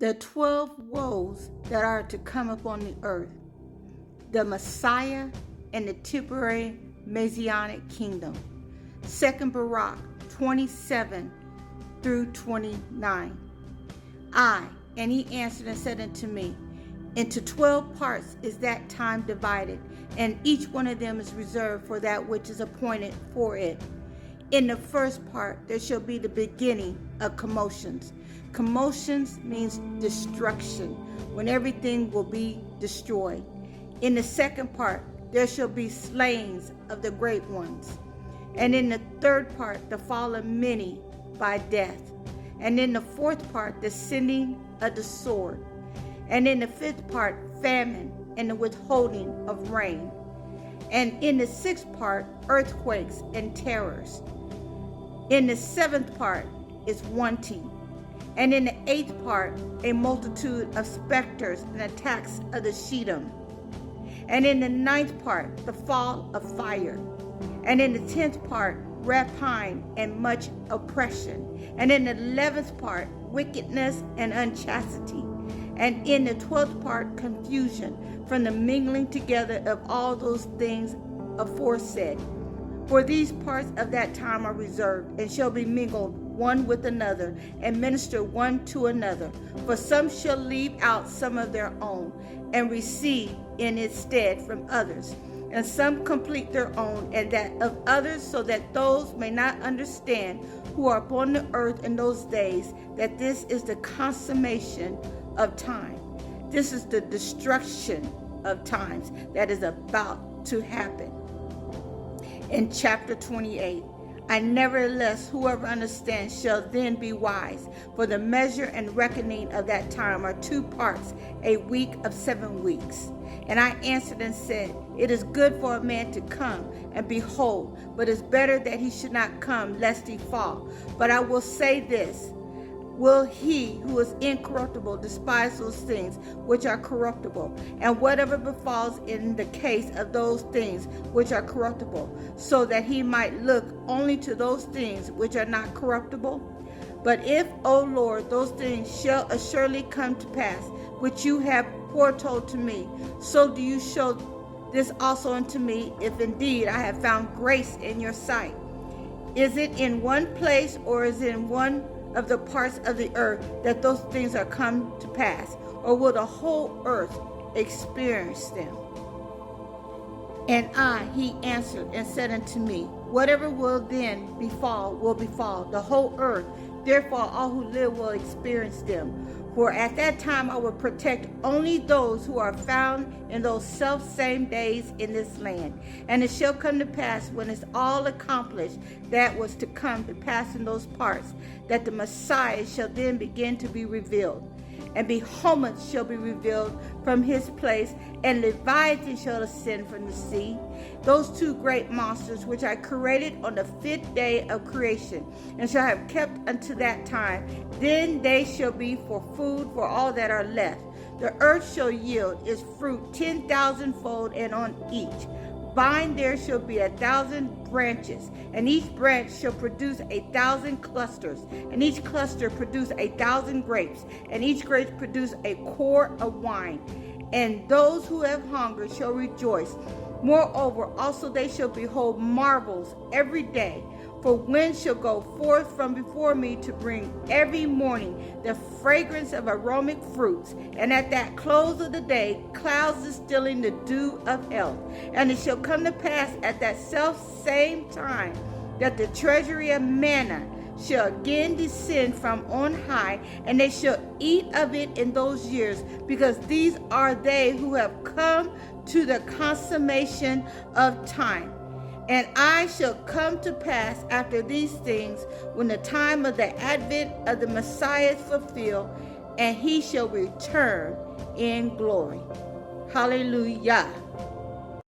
The 12 woes that are to come upon the earth, the Messiah and the temporary Messianic kingdom. 2 Baruch 27 through 29. And he answered and said unto me, into 12 parts is that time divided, and each one of them is reserved for that which is appointed for it. In the first part, there shall be the beginning of commotions. Commotions means destruction, when everything will be destroyed. In the second part, there shall be slayings of the great ones. And in the third part, the fall of many by death. And in the fourth part, the sending of the sword. And in the fifth part, famine and the withholding of rain. And in the sixth part, earthquakes and terrors. In the seventh part is wanting. And in the eighth part, a multitude of specters and attacks of the Shedem. And in the ninth part, the fall of fire. And in the 10th part, rapine and much oppression. And in the 11th part, wickedness and unchastity. And in the 12th part, confusion from the mingling together of all those things aforesaid. For these parts of that time are reserved, and shall be mingled one with another, and minister one to another. For some shall leave out some of their own, and receive in its stead from others. And some complete their own, and that of others, so that those may not understand who are upon the earth in those days, that this is the consummation of time. This is the destruction of times that is about to happen. In chapter 28, and nevertheless, whoever understands shall then be wise. For the measure and reckoning of that time are 2 parts, a week of 7 weeks. And I answered and said, it is good for a man to come and behold, but it's better that he should not come, lest he fall. But I will say this, will he who is incorruptible despise those things which are corruptible, and whatever befalls in the case of those things which are corruptible, so that he might look only to those things which are not corruptible? But if, O Lord, those things shall assuredly come to pass, which you have foretold to me, so do you show this also unto me, if indeed I have found grace in your sight. Is it in one place, or is it in one of the parts of the earth that those things are come to pass, or will the whole earth experience them? And he answered and said unto me, whatever will then befall will befall the whole earth, therefore all who live will experience them. For at that time I will protect only those who are found in those self-same days in this land. And it shall come to pass, when it's all accomplished that was to come to pass in those parts, that the Messiah shall then begin to be revealed. And Behemoth shall be revealed from his place, and Leviathan shall ascend from the sea. Those 2 great monsters which I created on the 5th day of creation, and shall have kept unto that time. Then they shall be for food for all that are left. The earth shall yield its fruit 10,000-fold, and on each vine there shall be 1,000 branches, and each branch shall produce 1,000 clusters, and each cluster produce 1,000 grapes, and each grape produce a quart of wine. And those who have hunger shall rejoice. Moreover, also they shall behold marvels every day. For wind shall go forth from before me to bring every morning the fragrance of aromatic fruits. And at that close of the day, clouds distilling the dew of health. And it shall come to pass at that self same time that the treasury of manna shall again descend from on high, and they shall eat of it in those years, because these are they who have come to the consummation of time. And I shall come to pass after these things, when the time of the advent of the Messiah is fulfilled, and he shall return in glory. Hallelujah.